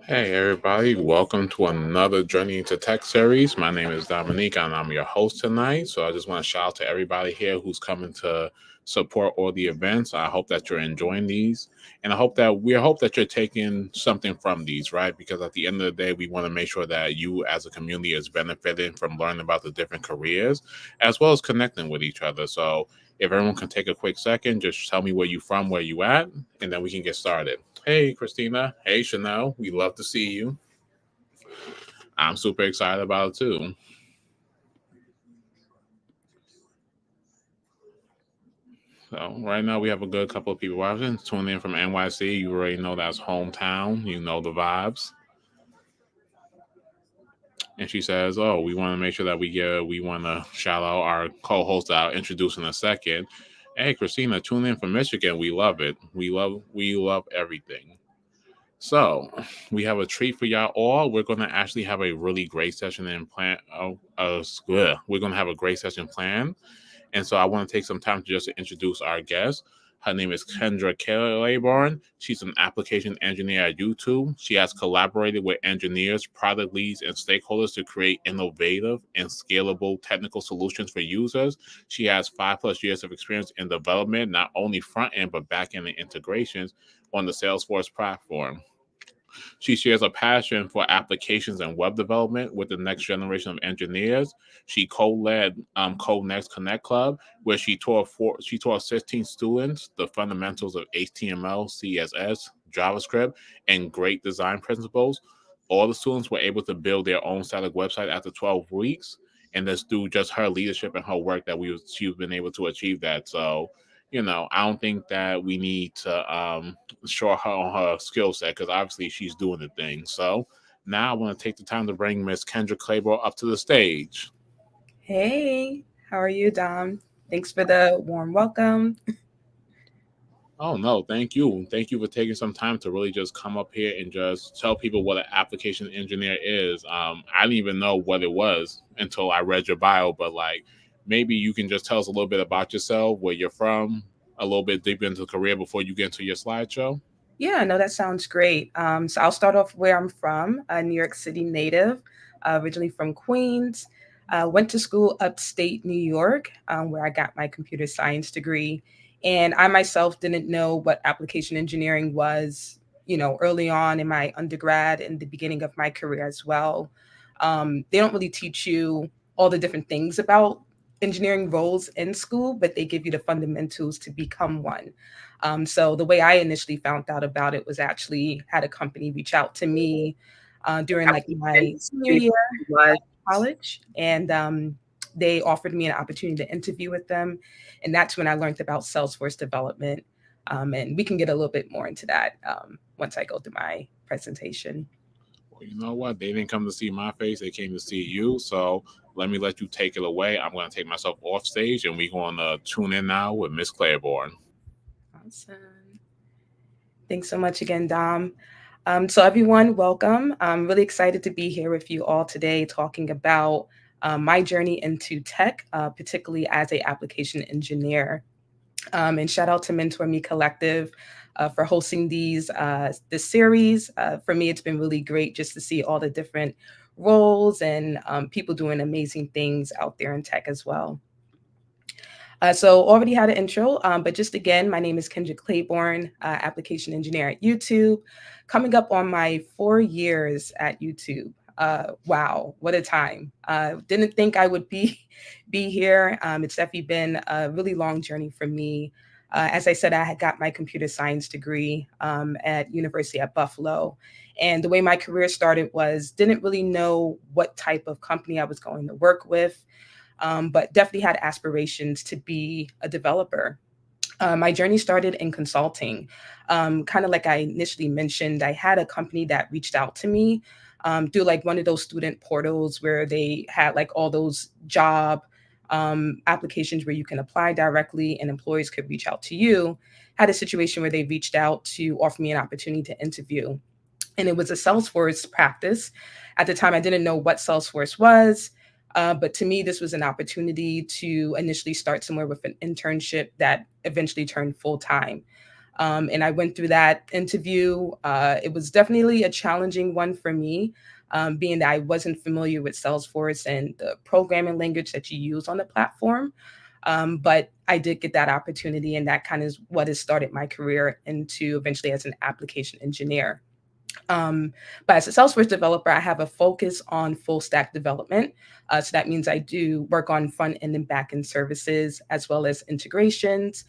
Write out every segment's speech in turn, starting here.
Hey everybody, welcome to another Journey into Tech series. My name is Dominique and I'm your host tonight. So I just want to shout out to everybody here who's coming to support all the events. I hope that you're enjoying these and I hope that you're taking something from these, right? Because at the end of the day, we want to make sure that you as a community is benefiting from learning about the different careers as well as connecting with each other. So if everyone can take a quick second, just tell me where you from, where you at, and then we can get started. Hey, Christina. Hey, Chanel. We love to see you. I'm super excited about it too. So right now we have a good couple of people watching. Tuning in from NYC. You already know that's hometown. You know the vibes. And she says, "Oh, we want to make sure that we want to shout out our co-host that I'll introduce in a second. Hey, Christina, tune in from Michigan. We love it. We love everything. So we have a treat for y'all all. We're going to actually have a really great session in plan. We're going to have a great session planned. And so I want to take some time to just introduce our guest. Her name is Kendra Claiborne. She's an application engineer at YouTube. She has collaborated with engineers, product leads, and stakeholders to create innovative and scalable technical solutions for users. She has 5+ years of experience in development, not only front end, but back end integrations on the Salesforce platform. She shares a passion for applications and web development with the next generation of engineers. She co-led Code Next Connect Club, where she taught 16 students the fundamentals of HTML, CSS, JavaScript, and great design principles. All the students were able to build their own static website after 12 weeks, and that's through just her leadership and her work that she's been able to achieve that. So, I don't think that we need to show her on her skill set because obviously she's doing the thing. So now I want to take the time to bring Miss Kendra Claiborne up to the stage. Hey, how are you, Dom? Thanks for the warm welcome. Oh no, thank you. Thank you for taking some time to really just come up here and just tell people what an application engineer is. I didn't even know what it was until I read your bio, but like maybe you can just tell us a little bit about yourself, where you're from, a little bit deeper into the career before you get into your slideshow. Yeah, no, that sounds great. So I'll start off where I'm from, a New York City native, originally from Queens. Went to school upstate New York, where I got my computer science degree. And I myself didn't know what application engineering was, early on in my undergrad and the beginning of my career as well. They don't really teach you all the different things about engineering roles in school, but they give you the fundamentals to become one. So the way I initially found out about it was actually had a company reach out to me during like my senior year of college, and they offered me an opportunity to interview with them, and that's when I learned about Salesforce development. And we can get a little bit more into that once I go through my presentation. Well, you know what? They didn't come to see my face; they came to see you. So let me let you take it away. I'm going to take myself off stage, and we're going to tune in now with Miss Claiborne. Awesome. Thanks so much again, Dom. So, everyone, welcome. I'm really excited to be here with you all today talking about my journey into tech, particularly as a application engineer. And shout out to Mentor Me Collective for hosting this series. For me, it's been really great just to see all the different roles and people doing amazing things out there in tech as well. So already had an intro, but just again, my name is Kendra Claiborne, application engineer at YouTube. Coming up on my 4 years at YouTube. Wow, what a time! Didn't think I would be be here. It's definitely been a really long journey for me. As I said, I had got my computer science degree at University at Buffalo, and the way my career started was didn't really know what type of company I was going to work with, but definitely had aspirations to be a developer. My journey started in consulting. Kind of like I initially mentioned, I had a company that reached out to me through like one of those student portals where they had like all those job applications where you can apply directly and employers could reach out to you. Had a situation where they reached out to offer me an opportunity to interview. And it was a Salesforce practice. At the time, I didn't know what Salesforce was. But to me, this was an opportunity to initially start somewhere with an internship that eventually turned full time. And I went through that interview. It was definitely a challenging one for me, being that I wasn't familiar with Salesforce and the programming language that you use on the platform. But I did get that opportunity, and that kind of is what has started my career into eventually as an application engineer. Um, but as a Salesforce developer, I have a focus on full stack development. So that means I do work on front end and back end services as well as integrations.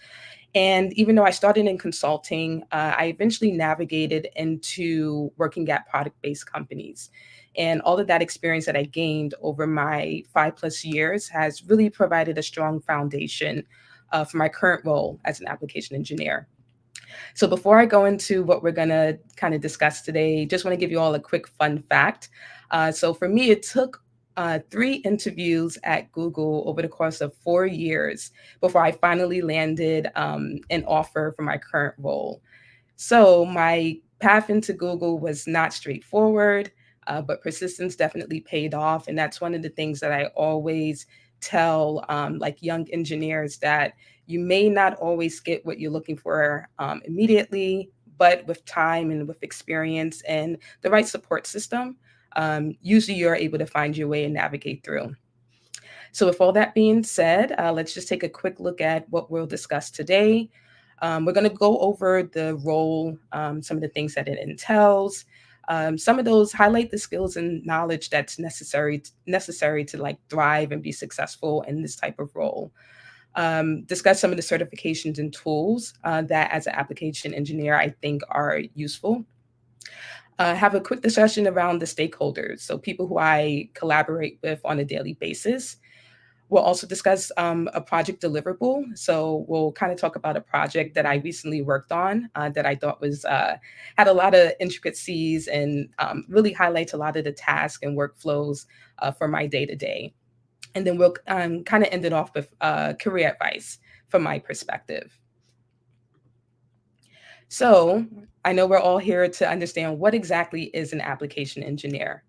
And even though I started in consulting, I eventually navigated into working at product based companies. And all of that experience that I gained over my 5+ years has really provided a strong foundation for my current role as an application engineer. So before I go into what we're going to kind of discuss today, just want to give you all a quick fun fact. So for me, it took 3 interviews at Google over the course of 4 years before I finally landed an offer for my current role. So my path into Google was not straightforward, but persistence definitely paid off. And that's one of the things that I always tell like young engineers, that you may not always get what you're looking for immediately, but with time and with experience and the right support system, usually you're able to find your way and navigate through. So, with all that being said, let's just take a quick look at what we'll discuss today. We're going to go over the role, some of the things that it entails. Some of those highlight the skills and knowledge that's necessary to like thrive and be successful in this type of role. Discuss some of the certifications and tools that, as an application engineer, I think are useful. Have a quick discussion around the stakeholders, so people who I collaborate with on a daily basis. We'll also discuss a project deliverable. So we'll kind of talk about a project that I recently worked on that I thought was had a lot of intricacies and really highlights a lot of the tasks and workflows for my day to day. And then we'll kind of end it off with career advice from my perspective. So I know we're all here to understand what exactly is an application engineer.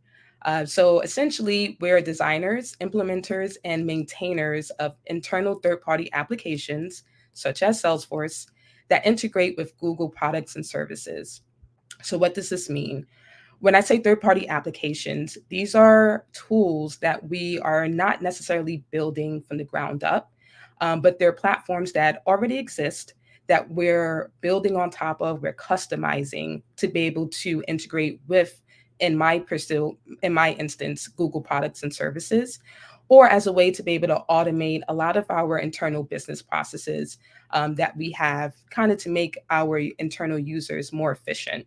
So essentially, we're designers, implementers, and maintainers of internal third party applications, such as Salesforce, that integrate with Google products and services. So, what does this mean? When I say third party applications, these are tools that we are not necessarily building from the ground up, but they're platforms that already exist that we're building on top of, we're customizing to be able to integrate with, in my pursuit, in my instance, Google products and services, or as a way to be able to automate a lot of our internal business processes that we have, kind of to make our internal users more efficient.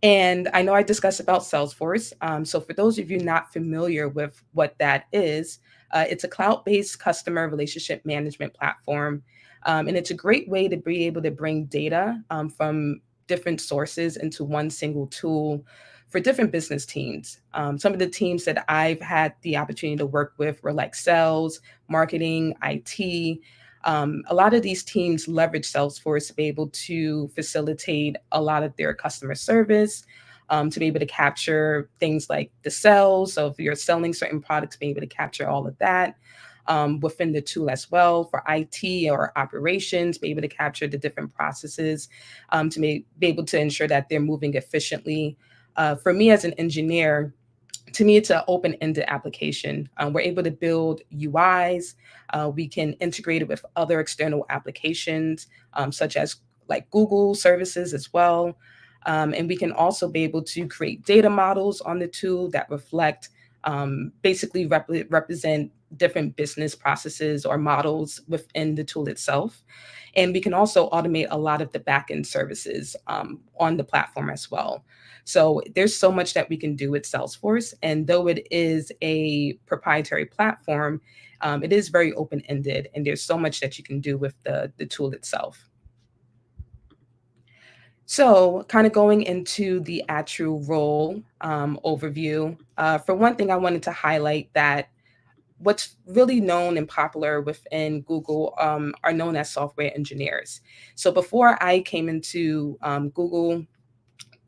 And I know I discussed about Salesforce. So for those of you not familiar with what that is, it's a cloud-based customer relationship management platform. And it's a great way to be able to bring data from different sources into one single tool for different business teams. Some of the teams that I've had the opportunity to work with were like sales, marketing, IT. A lot of these teams leverage Salesforce to be able to facilitate a lot of their customer service, to be able to capture things like the sales. So if you're selling certain products, be able to capture all of that within the tool as well. For IT or operations, be able to capture the different processes to be able to ensure that they're moving efficiently. For me as an engineer, to me, it's an open-ended application. We're able to build UIs. We can integrate it with other external applications, such as like Google services as well. And we can also be able to create data models on the tool that reflect, basically represent different business processes or models within the tool itself. And we can also automate a lot of the backend services on the platform as well. So there's so much that we can do with Salesforce. And though it is a proprietary platform, it is very open ended. And there's so much that you can do with the tool itself. So, kind of going into the actual role overview, for one thing, I wanted to highlight that what's really known and popular within Google are known as software engineers. So, before I came into Google,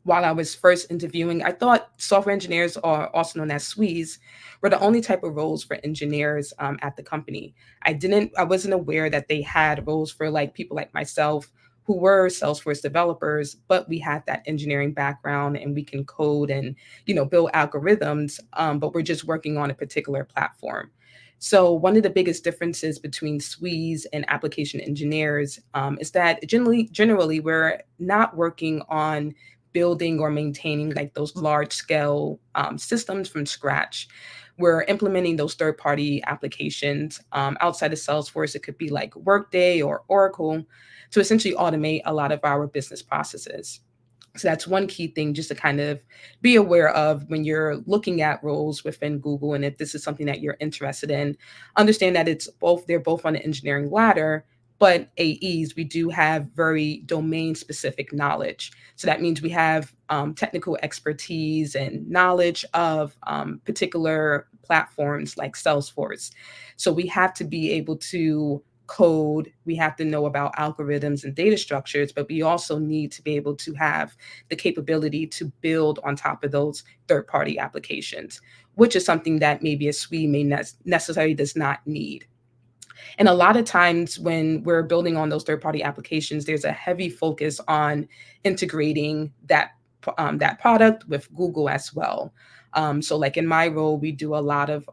while I was first interviewing, I thought software engineers, or also known as SWEs, were the only type of roles for engineers at the company. I wasn't aware that they had roles for like people like myself who were Salesforce developers, but we had that engineering background and we can code and build algorithms, but we're just working on a particular platform. So one of the biggest differences between SWEs and application engineers is that generally we're not working on building or maintaining like those large scale systems from scratch. We're implementing those third party applications outside of Salesforce. It could be like Workday or Oracle to essentially automate a lot of our business processes. So that's one key thing just to kind of be aware of when you're looking at roles within Google. And if this is something that you're interested in, understand that they're both on the engineering ladder, but AEs, we do have very domain specific knowledge. So that means we have technical expertise and knowledge of particular platforms like Salesforce. So we have to be able to code, we have to know about algorithms and data structures, but we also need to be able to have the capability to build on top of those third party applications, which is something that maybe a SWE may necessarily does not need. And a lot of times when we're building on those third party applications, there's a heavy focus on integrating that product with Google as well. So like in my role, we do a lot of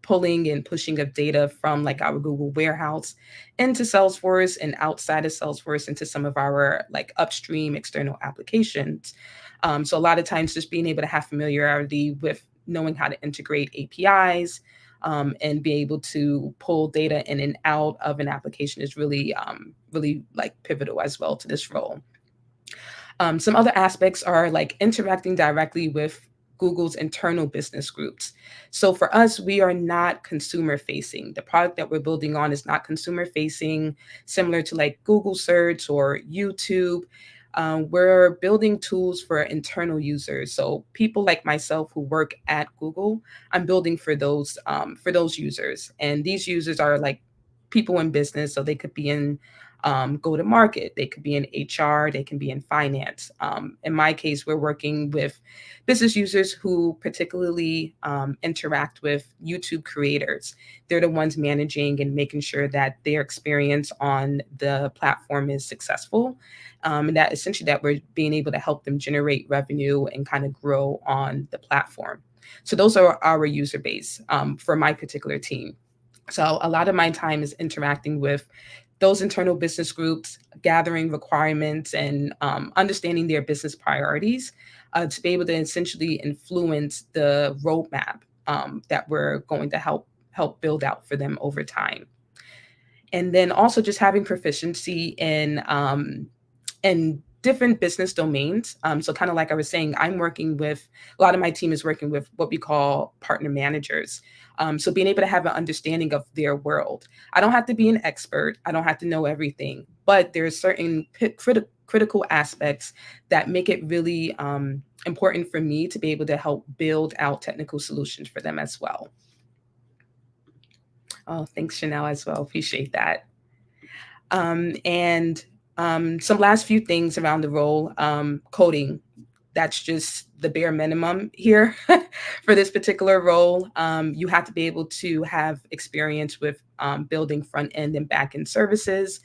pulling and pushing of data from like our Google warehouse into Salesforce and outside of Salesforce into some of our like upstream external applications. So a lot of times just being able to have familiarity with knowing how to integrate APIs and be able to pull data in and out of an application is really like pivotal as well to this role. Some other aspects are like interacting directly with Google's internal business groups. So for us, we are not consumer facing. The product that we're building on is not consumer facing, similar to like Google search or YouTube. We're building tools for internal users. So people like myself who work at Google, I'm building for those users, and these users are like people in business. So they could be in go to market, they could be in HR, they can be in finance. In my case, we're working with business users who particularly interact with YouTube creators. They're the ones managing and making sure that their experience on the platform is successful. And that essentially that we're being able to help them generate revenue and kind of grow on the platform. So those are our user base for my particular team. So a lot of my time is interacting with those internal business groups, gathering requirements and understanding their business priorities to be able to essentially influence the roadmap that we're going to help build out for them over time. And then also just having proficiency in different business domains. So kind of like I was saying, I'm working with a lot of my team is working with what we call partner managers. So being able to have an understanding of their world. I don't have to be an expert. I don't have to know everything, but there are certain critical aspects that make it really important for me to be able to help build out technical solutions for them as well. Oh, thanks, Chanel, as well. Appreciate that. And some last few things around the role, coding. That's just the bare minimum here for this particular role. You have to be able to have experience with building front end and back end services.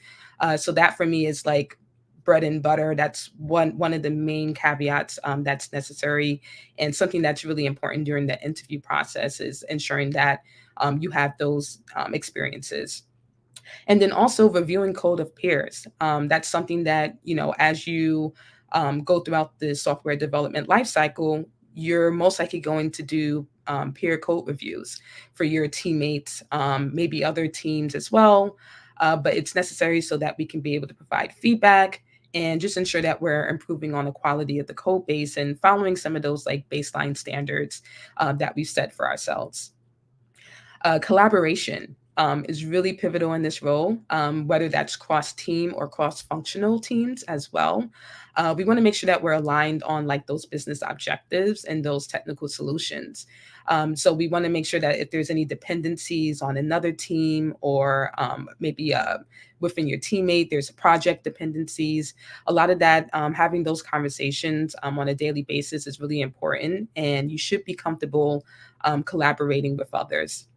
So that for me is like bread and butter. That's one of the main caveats that's necessary, and something that's really important during the interview process is ensuring that you have those experiences. And then also reviewing code of peers. That's something that, as you go throughout the software development lifecycle, you're most likely going to do peer code reviews for your teammates, maybe other teams as well. But it's necessary so that we can be able to provide feedback and just ensure that we're improving on the quality of the code base and following some of those like baseline standards that we've set for ourselves. Collaboration is really pivotal in this role, whether that's cross team or cross functional teams as well. We want to make sure that we're aligned on like those business objectives and those technical solutions. So we want to make sure that if there's any dependencies on another team or maybe within your teammate, there's project dependencies. A lot of that, having those conversations on a daily basis is really important, and you should be comfortable collaborating with others.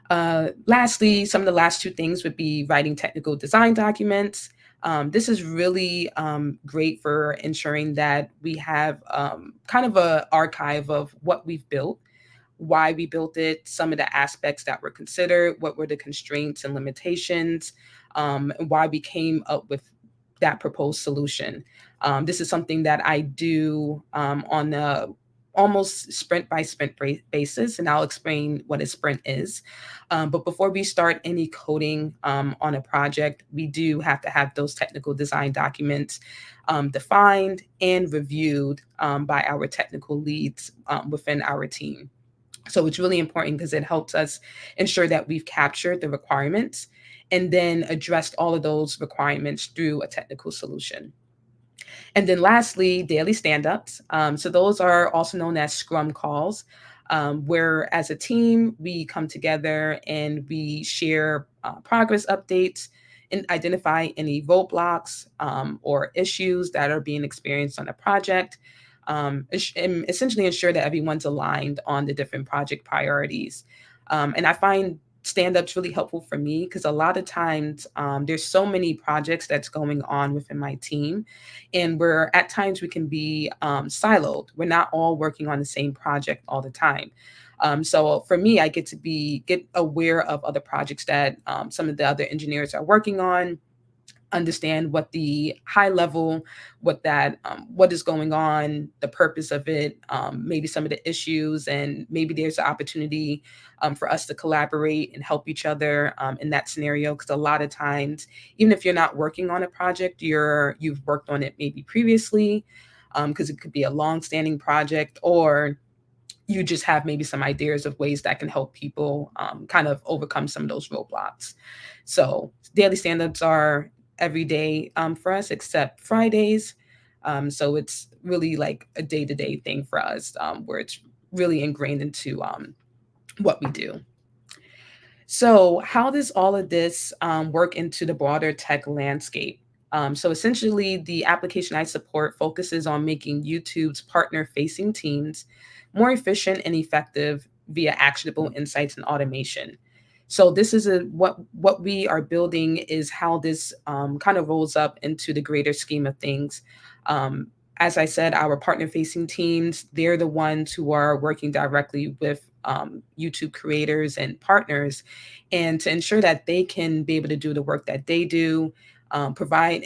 Lastly, some of the last two things would be writing technical design documents. This is really great for ensuring that we have kind of a archive of what we've built, why we built it, some of the aspects that were considered, what were the constraints and limitations, and why we came up with that proposed solution. This is something that I do on a almost sprint by sprint basis, and I'll explain what a sprint is. But before we start any coding on a project, we do have to have those technical design documents defined and reviewed by our technical leads within our team. So it's really important because it helps us ensure that we've captured the requirements and then addressed all of those requirements through a technical solution. And then lastly, daily stand ups. So those are also known as scrum calls, where as a team, we come together and we share progress updates and identify any roadblocks or issues that are being experienced on a project. And essentially ensure that everyone's aligned on the different project priorities. And I find stand-ups really helpful for me because a lot of times there's so many projects that's going on within my team, and where at times we can be siloed. We're not all working on the same project all the time. So for me, I get aware of other projects that some of the other engineers are working on, understand what the high level, what is going on, the purpose of it, maybe some of the issues, and maybe there's an opportunity for us to collaborate and help each other in that scenario. Because a lot of times, even if you're not working on a project, you've worked on it maybe previously, because it could be a long-standing project, or you just have maybe some ideas of ways that can help people kind of overcome some of those roadblocks. So daily stand-ups are every day for us except Fridays. So it's really like a day-to-day thing for us, where it's really ingrained into what we do. So, how does all of this work into the broader tech landscape? So, essentially, the application I support focuses on making YouTube's partner facing teams more efficient and effective via actionable insights and automation. So, this is what we are building is how this kind of rolls up into the greater scheme of things. Um, as I said, our partner facing teams, they're the ones who are working directly with YouTube creators and partners, and to ensure that they can be able to do the work that they do, provide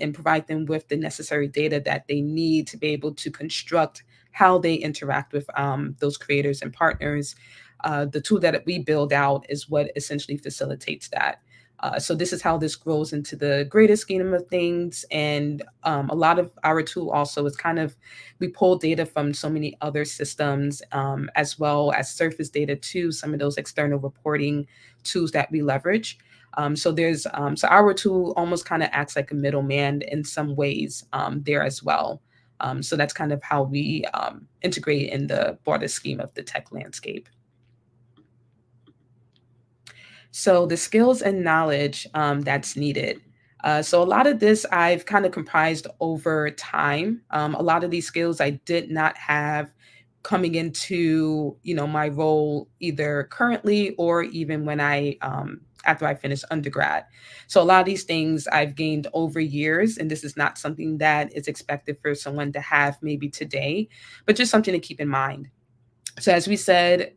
them with the necessary data that they need to be able to construct how they interact with those creators and partners. The tool that we build out is what essentially facilitates that. So this is how this grows into the greater scheme of things. And a lot of our tool also is kind of, we pull data from so many other systems, as well as surface data to some of those external reporting tools that we leverage. So our tool almost kind of acts like a middleman in some ways there as well. So that's kind of how we integrate in the broader scheme of the tech landscape. So the skills and knowledge that's needed. So a lot of this I've kind of comprised over time. A lot of these skills I did not have coming into my role either currently or even when I after I finished undergrad. So a lot of these things I've gained over years, and this is not something that is expected for someone to have maybe today, but just something to keep in mind. So as we said,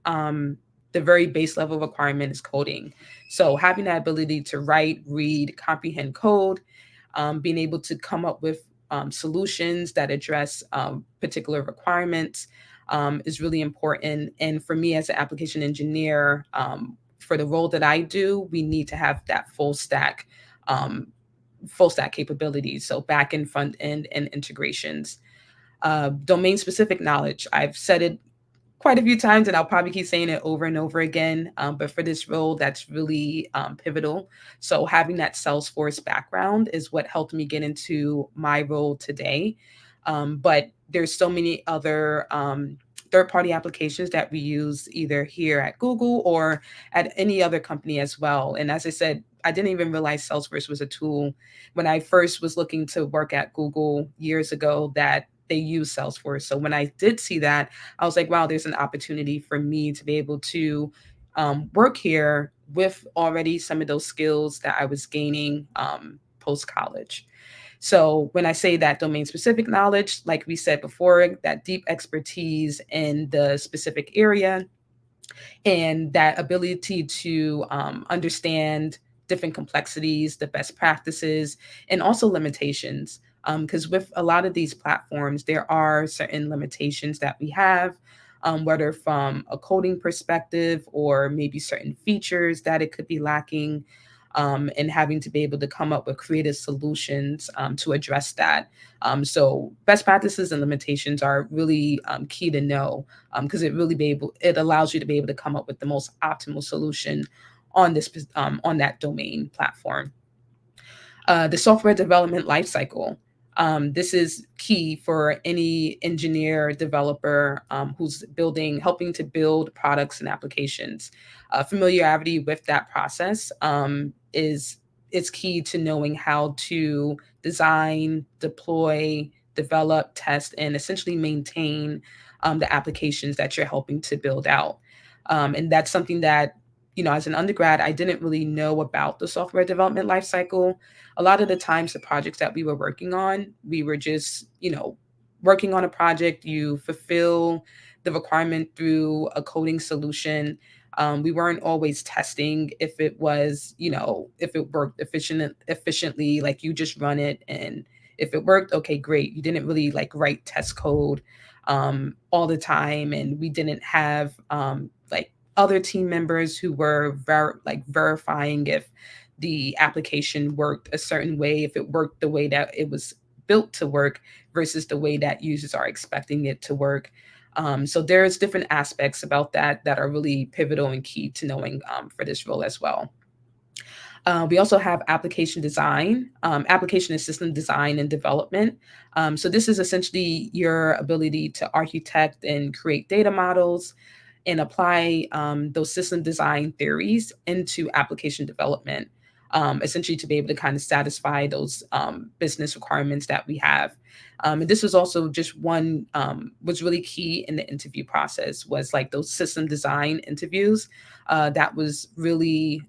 the very base level requirement is coding. So having that ability to write, read, comprehend code, being able to come up with solutions that address particular requirements is really important. And for me as an application engineer, for the role that I do, we need to have that um, full stack capabilities. So back end, front end, and integrations. Domain specific knowledge. I've said it quite a few times, and I'll probably keep saying it over and over again. But for this role, that's really pivotal. So having that Salesforce background is what helped me get into my role today. But there's so many other third-party applications that we use either here at Google or at any other company as well. And as I said, I didn't even realize Salesforce was a tool when I first was looking to work at Google years ago that they use Salesforce. So when I did see that, I was like, wow, there's an opportunity for me to be able to work here with already some of those skills that I was gaining post college. So when I say that domain specific knowledge, like we said before, that deep expertise in the specific area and that ability to understand different complexities, the best practices, and also limitations. Because with a lot of these platforms, there are certain limitations that we have, whether from a coding perspective or maybe certain features that it could be lacking, and having to be able to come up with creative solutions to address that. So best practices and limitations are really key to know, because it allows you to be able to come up with the most optimal solution on on that domain platform. The software development lifecycle. This is key for any engineer, developer who's helping to build products and applications. Familiarity with that process is key to knowing how to design, deploy, develop, test, and essentially maintain the applications that you're helping to build out. And that's something that, as an undergrad, I didn't really know about the software development lifecycle. A lot of the times, the projects that we were working on, we were just, working on a project. You fulfill the requirement through a coding solution. We weren't always testing if it was, if it worked efficiently, like you just run it. And if it worked, okay, great. You didn't really like write test code all the time. And we didn't have like other team members who were verifying if the application worked a certain way, if it worked the way that it was built to work versus the way that users are expecting it to work. So there's different aspects about that are really pivotal and key to knowing for this role as well. We also have application design, application and system design and development. So this is essentially your ability to architect and create data models and apply those system design theories into application development, essentially to be able to kind of satisfy those business requirements that we have. And this was also just one was really key in the interview process, was like those system design interviews. That was really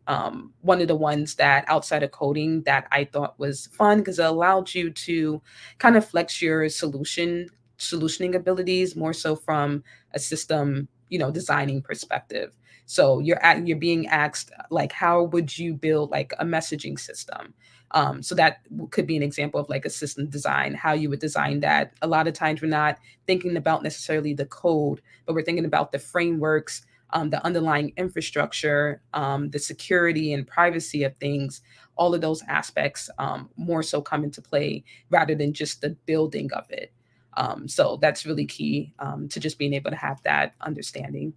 one of the ones that outside of coding that I thought was fun, because it allowed you to kind of flex your solutioning abilities more so from a system, designing perspective. So you're being asked like, how would you build like a messaging system? So that could be an example of like a system design, how you would design that. A lot of times we're not thinking about necessarily the code, but we're thinking about the frameworks, the underlying infrastructure, the security and privacy of things. All of those aspects more so come into play rather than just the building of it. So that's really key to just being able to have that understanding.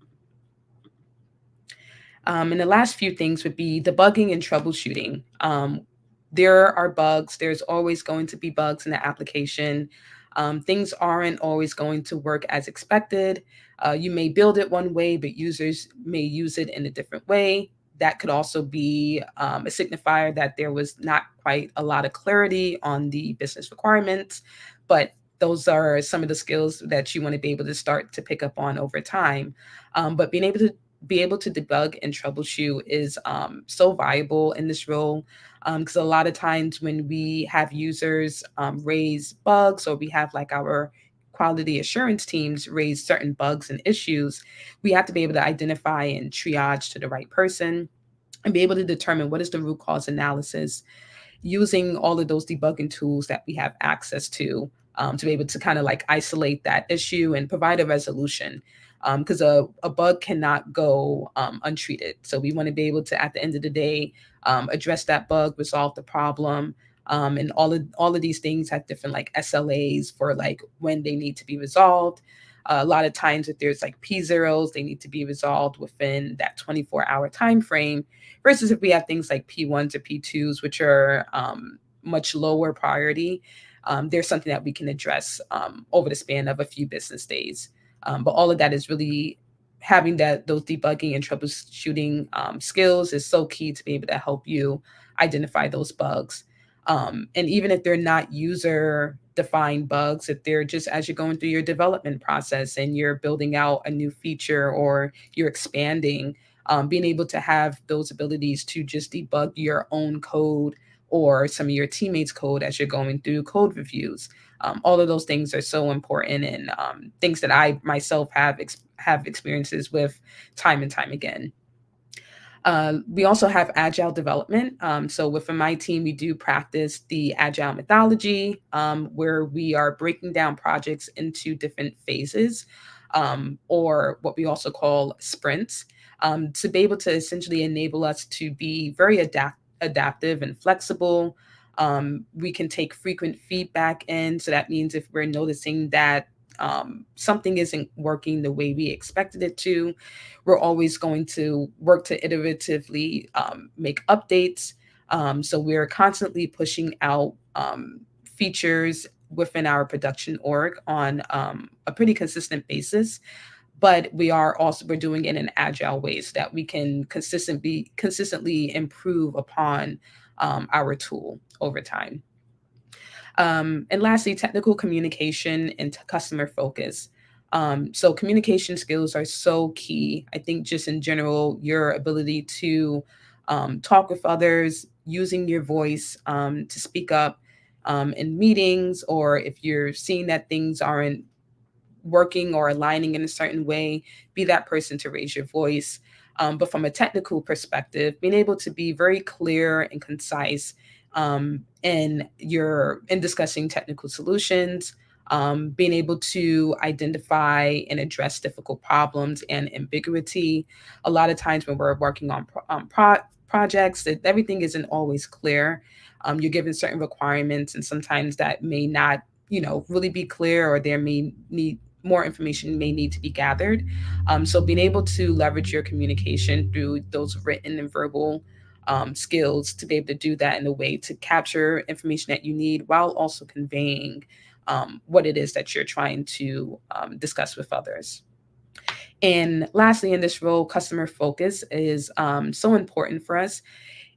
And the last few things would be debugging and troubleshooting. There are bugs. There's always going to be bugs in the application. Things aren't always going to work as expected. You may build it one way, but users may use it in a different way. That could also be a signifier that there was not quite a lot of clarity on the business requirements. But those are some of the skills that you want to be able to start to pick up on over time. But being able to debug and troubleshoot is so valuable in this role, because a lot of times when we have users raise bugs, or we have like our quality assurance teams raise certain bugs and issues, we have to be able to identify and triage to the right person and be able to determine what is the root cause analysis, using all of those debugging tools that we have access to be able to kind of like isolate that issue and provide a resolution. Because a bug cannot go untreated. So we want to be able to, at the end of the day, address that bug, resolve the problem. And all of these things have different like SLAs for like when they need to be resolved. A lot of times, if there's like P0s, they need to be resolved within that 24-hour time frame. Versus if we have things like P1s or P2s, which are much lower priority, there's something that we can address over the span of a few business days. But all of that is really having those debugging and troubleshooting skills is so key to be able to help you identify those bugs. And even if they're not user defined bugs, if they're just as you're going through your development process and you're building out a new feature or you're expanding, being able to have those abilities to just debug your own code or some of your teammates' code as you're going through code reviews. All of those things are so important, and things that I myself have experiences with time and time again. We also have agile development. So within my team, we do practice the agile methodology, where we are breaking down projects into different phases, or what we also call sprints, to be able to essentially enable us to be very adaptive and flexible. We can take frequent feedback in. So that means if we're noticing that something isn't working the way we expected it to, we're always going to work to iteratively make updates. So we're constantly pushing out features within our production org on a pretty consistent basis, but we're doing it in an agile way so that we can consistently improve upon our tool over time. And lastly, technical communication and customer focus. So communication skills are so key. I think just in general, your ability to talk with others, using your voice to speak up in meetings, or if you're seeing that things aren't working or aligning in a certain way, be that person to raise your voice. But from a technical perspective, being able to be very clear and concise in discussing technical solutions, being able to identify and address difficult problems and ambiguity. A lot of times when we're working on projects, that everything isn't always clear. You're given certain requirements, and sometimes that may not, really be clear, or there may need more information may need to be gathered. So being able to leverage your communication through those written and verbal skills to be able to do that in a way to capture information that you need while also conveying what it is that you're trying to discuss with others. And lastly, in this role, customer focus is so important for us.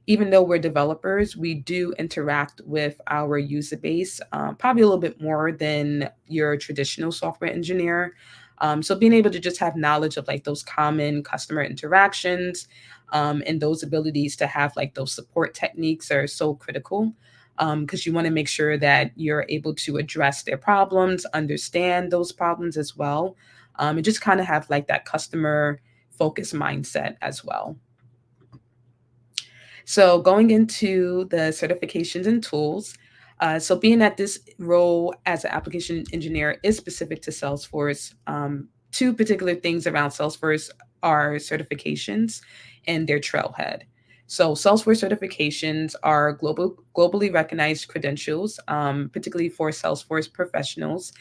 Even though we're developers, we do interact with our user base probably a little bit more than your traditional software engineer. So being able to just have knowledge of like those common customer interactions, and those abilities to have like those support techniques are so critical, because you want to make sure that you're able to address their problems, understand those problems as well, and just kind of have like that customer focus mindset as well. So going into the certifications and tools. So being that this role as an application engineer is specific to Salesforce, two particular things around Salesforce are certifications and their trailhead. So Salesforce certifications are globally recognized credentials, particularly for Salesforce professionals,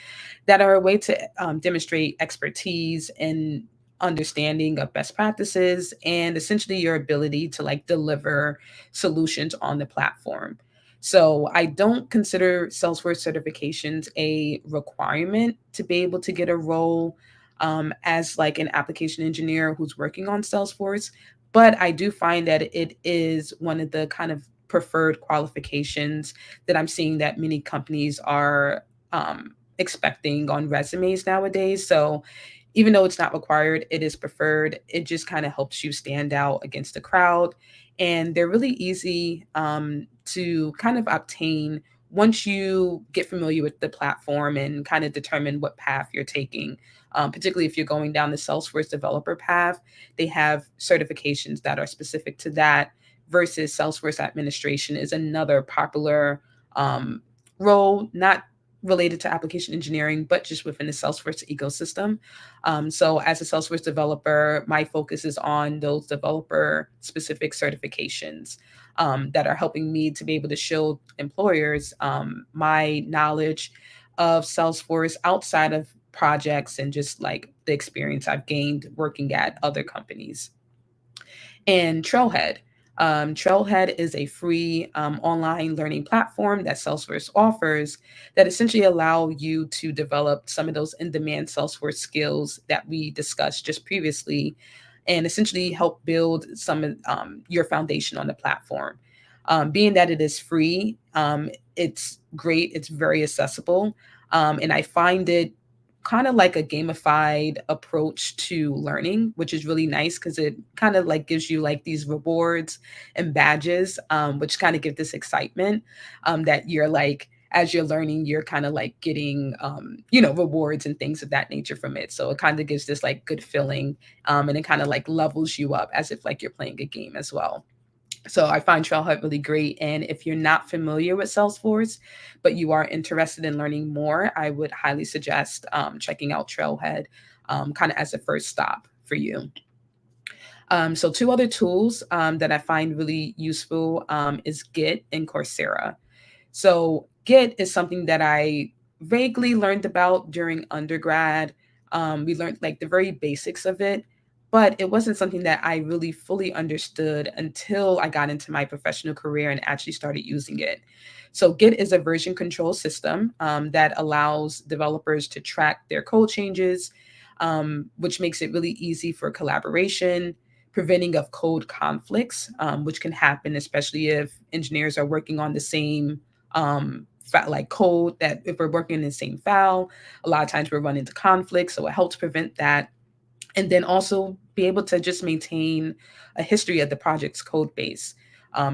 that are a way to demonstrate expertise in understanding of best practices and essentially your ability to like deliver solutions on the platform. So I don't consider Salesforce certifications a requirement to be able to get a role as like an application engineer who's working on Salesforce, but I do find that it is one of the kind of preferred qualifications that I'm seeing that many companies are expecting on resumes nowadays. So even though it's not required, it is preferred. It just kind of helps you stand out against the crowd. And they're really easy to kind of obtain once you get familiar with the platform and kind of determine what path you're taking. Particularly if you're going down the Salesforce developer path, they have certifications that are specific to that, versus Salesforce administration is another popular role, not related to application engineering, but just within the Salesforce ecosystem. So, as a Salesforce developer, my focus is on those developer specific certifications that are helping me to be able to show employers my knowledge of Salesforce outside of projects and just like the experience I've gained working at other companies. And Trailhead. Trailhead is a free online learning platform that Salesforce offers that essentially allow you to develop some of those in-demand Salesforce skills that we discussed just previously, and essentially help build some of your foundation on the platform. Being that it is free, it's great. It's very accessible, and I find it kind of like a gamified approach to learning, which is really nice because it kind of like gives you like these rewards and badges, which kind of give this excitement, that you're like, as you're learning, you're kind of like getting, rewards and things of that nature from it. So it kind of gives this like good feeling, and it kind of like levels you up as if like you're playing a game as well. So I find Trailhead really great. And if you're not familiar with Salesforce, but you are interested in learning more, I would highly suggest checking out Trailhead, kind of as a first stop for you. So two other tools that I find really useful is Git and Coursera. So Git is something that I vaguely learned about during undergrad. We learned like the very basics of it, but it wasn't something that I really fully understood until I got into my professional career and actually started using it. So Git is a version control system that allows developers to track their code changes, which makes it really easy for collaboration, preventing of code conflicts, which can happen, especially if engineers are working on the same like code, that if we're working in the same file, a lot of times we're running into conflicts. So it helps prevent that. And then also be able to just maintain a history of the project's code base.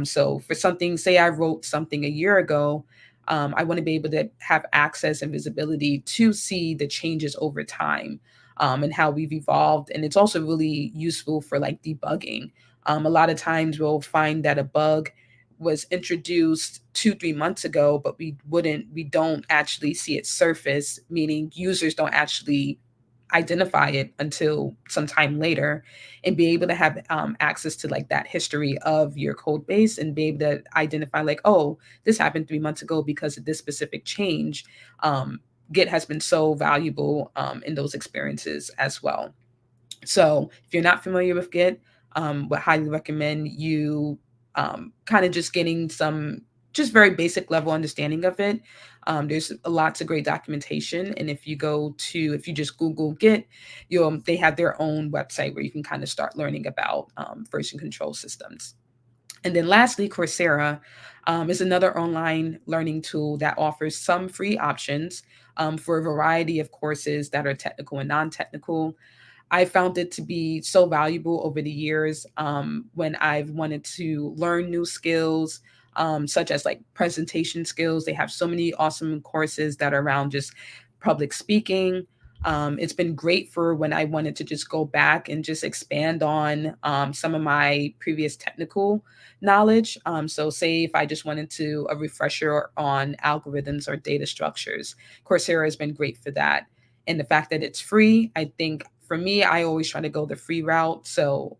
So for something, say I wrote something a year ago, I want to be able to have access and visibility to see the changes over time, and how we've evolved. And it's also really useful for like debugging. A lot of times we'll find that a bug was introduced 2 3 months ago, but we don't actually see it surface, meaning users don't actually identify it until some time later, and be able to have access to like that history of your code base and be able to identify like, oh, this happened 3 months ago because of this specific change. Git has been so valuable in those experiences as well. So if you're not familiar with Git, would highly recommend you kind of just getting some just very basic level understanding of it. There's lots of great documentation, and if you just Google Git, they have their own website where you can kind of start learning about version control systems. And then lastly, Coursera is another online learning tool that offers some free options for a variety of courses that are technical and non-technical. I found it to be so valuable over the years, when I've wanted to learn new skills, such as like presentation skills. They have so many awesome courses that are around just public speaking. It's been great for when I wanted to just go back and just expand on some of my previous technical knowledge. So, say if I just wanted to a refresher on algorithms or data structures, Coursera has been great for that. And the fact that it's free, I think for me, I always try to go the free route. So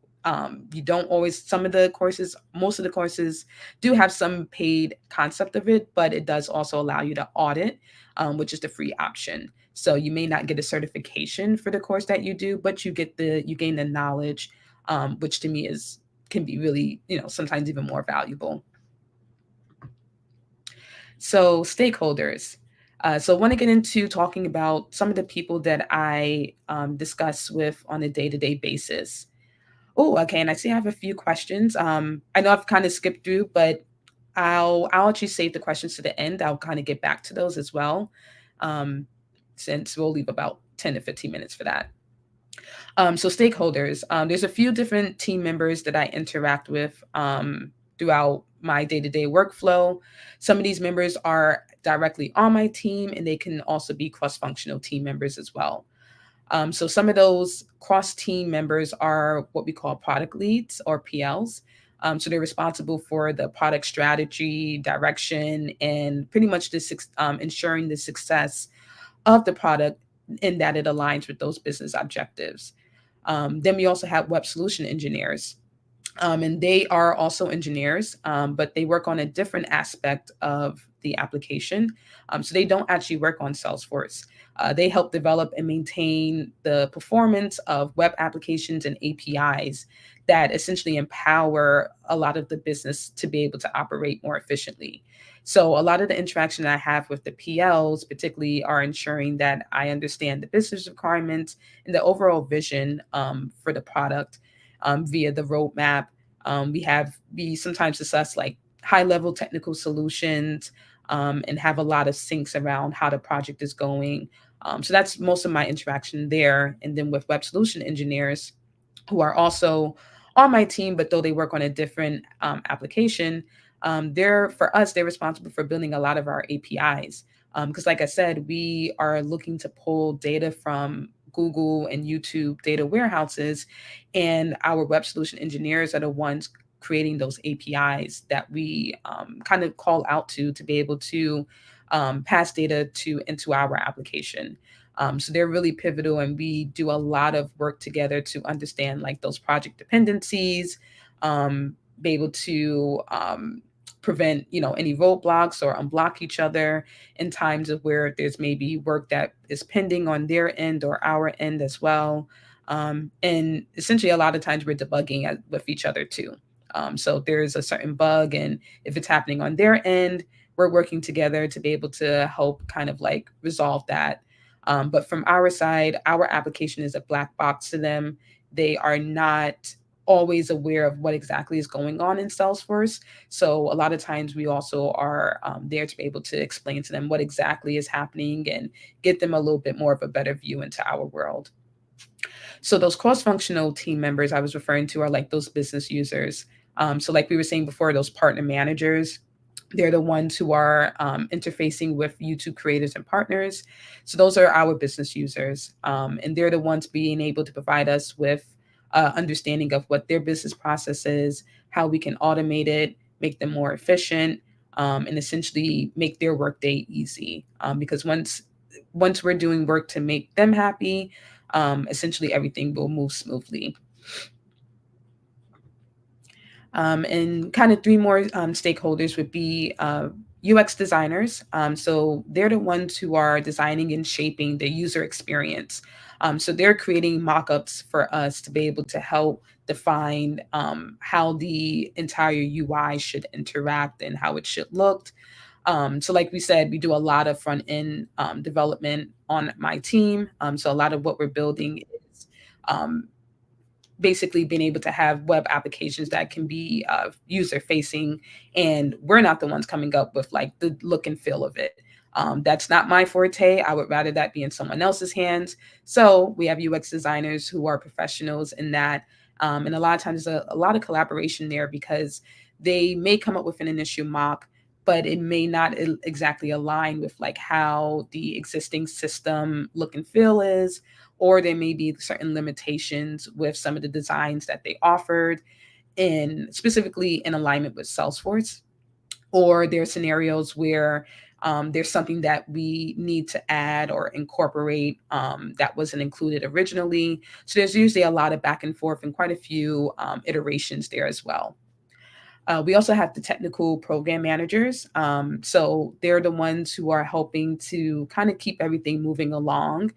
you don't always, most of the courses do have some paid concept of it, but it does also allow you to audit, which is the free option. So you may not get a certification for the course that you do, but you gain the knowledge, which to me is can be really, sometimes even more valuable. So stakeholders. So I want to get into talking about some of the people that I discuss with on a day-to-day basis. Oh, okay. And I see I have a few questions. I know I've kind of skipped through, but I'll actually save the questions to the end. I'll kind of get back to those as well, um, since we'll leave about 10 to 15 minutes for that. So stakeholders, there's a few different team members that I interact with throughout my day-to-day workflow. Some of these members are directly on my team, and they can also be cross-functional team members as well. So some of those cross team members are what we call product leads or PLs. So they're responsible for the product strategy, direction, and pretty much ensuring the success of the product in that it aligns with those business objectives. Then we also have web solution engineers. And they are also engineers, but they work on a different aspect of the application. So they don't actually work on Salesforce. They help develop and maintain the performance of web applications and APIs that essentially empower a lot of the business to be able to operate more efficiently. So a lot of the interaction I have with the PLs, particularly, are ensuring that I understand the business requirements and the overall vision for the product via the roadmap. We sometimes discuss like high level technical solutions, and have a lot of syncs around how the project is going. So that's most of my interaction there. And then with web solution engineers, who are also on my team, but though they work on a different application, they're for us, they're responsible for building a lot of our APIs. Because, like I said, we are looking to pull data from Google and YouTube data warehouses, and our web solution engineers are the ones creating those APIs that we kind of call out to be able to pass data to into our application. So they're really pivotal, and we do a lot of work together to understand like those project dependencies, be able to prevent any roadblocks or unblock each other in times of where there's maybe work that is pending on their end or our end as well. And essentially, a lot of times we're debugging with each other too. So if there's a certain bug, and if it's happening on their end, we're working together to be able to help kind of like resolve that. But from our side, our application is a black box to them. They are not always aware of what exactly is going on in Salesforce. So a lot of times we also are there to be able to explain to them what exactly is happening and get them a little bit more of a better view into our world. So those cross-functional team members I was referring to are like those business users. So like we were saying before, those partner managers, they're the ones who are interfacing with YouTube creators and partners. So those are our business users, and they're the ones being able to provide us with understanding of what their business process is, how we can automate it, make them more efficient, and essentially make their workday easy. Because once we're doing work to make them happy, essentially everything will move smoothly. And kind of three more stakeholders would be UX designers. So they're the ones who are designing and shaping the user experience. So they're creating mock-ups for us to be able to help define how the entire UI should interact and how it should look. So like we said, we do a lot of front end development on my team. So a lot of what we're building is um, basically being able to have web applications that can be user facing, and we're not the ones coming up with like the look and feel of it. That's not my forte. I would rather that be in someone else's hands. So we have UX designers who are professionals in that, and a lot of times there's a lot of collaboration there because they may come up with an initial mock, but it may not exactly align with like how the existing system look and feel is, or there may be certain limitations with some of the designs that they offered, in specifically in alignment with Salesforce. Or there are scenarios where there's something that we need to add or incorporate that wasn't included originally. So there's usually a lot of back and forth and quite a few iterations there as well. We also have the technical program managers. So they're the ones who are helping to kind of keep everything moving along.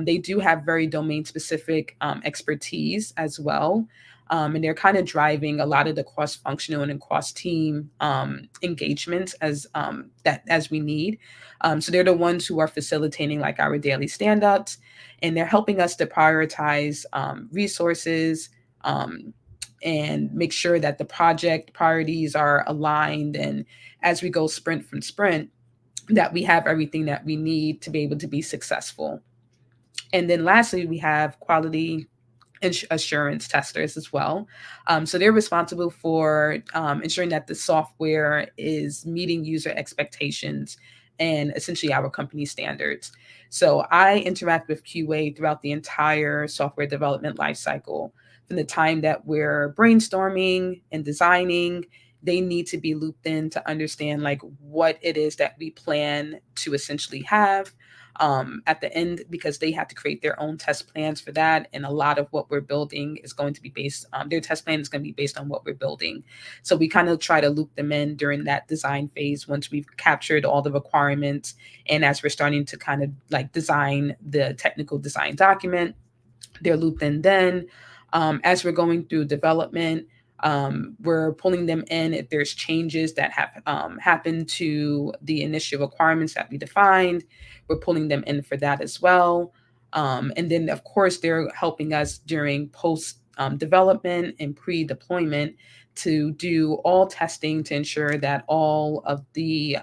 They do have very domain specific expertise as well. And they're kind of driving a lot of the cross functional and cross team engagements as we need. So they're the ones who are facilitating like our daily stand ups, and they're helping us to prioritize resources, um, and make sure that the project priorities are aligned. And as we go sprint from sprint, that we have everything that we need to be able to be successful. And then lastly, we have quality assurance testers as well. So they're responsible for ensuring that the software is meeting user expectations and essentially our company standards. So I interact with QA throughout the entire software development lifecycle. From the time that we're brainstorming and designing, they need to be looped in to understand like what it is that we plan to essentially have at the end, because they have to create their own test plans for that. And a lot of what we're building is going to be based, their test plan is going to be based on what we're building. So we kind of try to loop them in during that design phase once we've captured all the requirements. And as we're starting to kind of like design the technical design document, they're looped in then. As we're going through development, we're pulling them in if there's changes that have happened to the initial requirements that we defined. We're pulling them in for that as well. And then, of course, they're helping us during post development and pre deployment to do all testing to ensure that all of the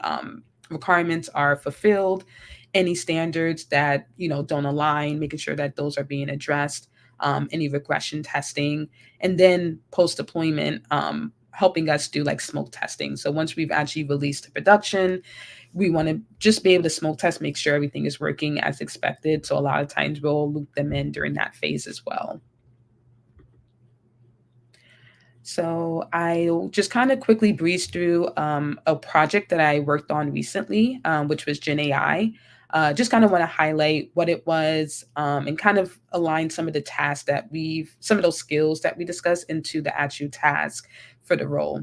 requirements are fulfilled, any standards that don't align, making sure that those are being addressed, any regression testing, and then post deployment, helping us do like smoke testing. So once we've actually released to production, we want to just be able to smoke test, make sure everything is working as expected. So a lot of times we'll loop them in during that phase as well. So I'll just kind of quickly breeze through a project that I worked on recently, which was Gen AI. Just kind of want to highlight what it was, and kind of align some of the tasks some of those skills that we discussed into the actual task for the role.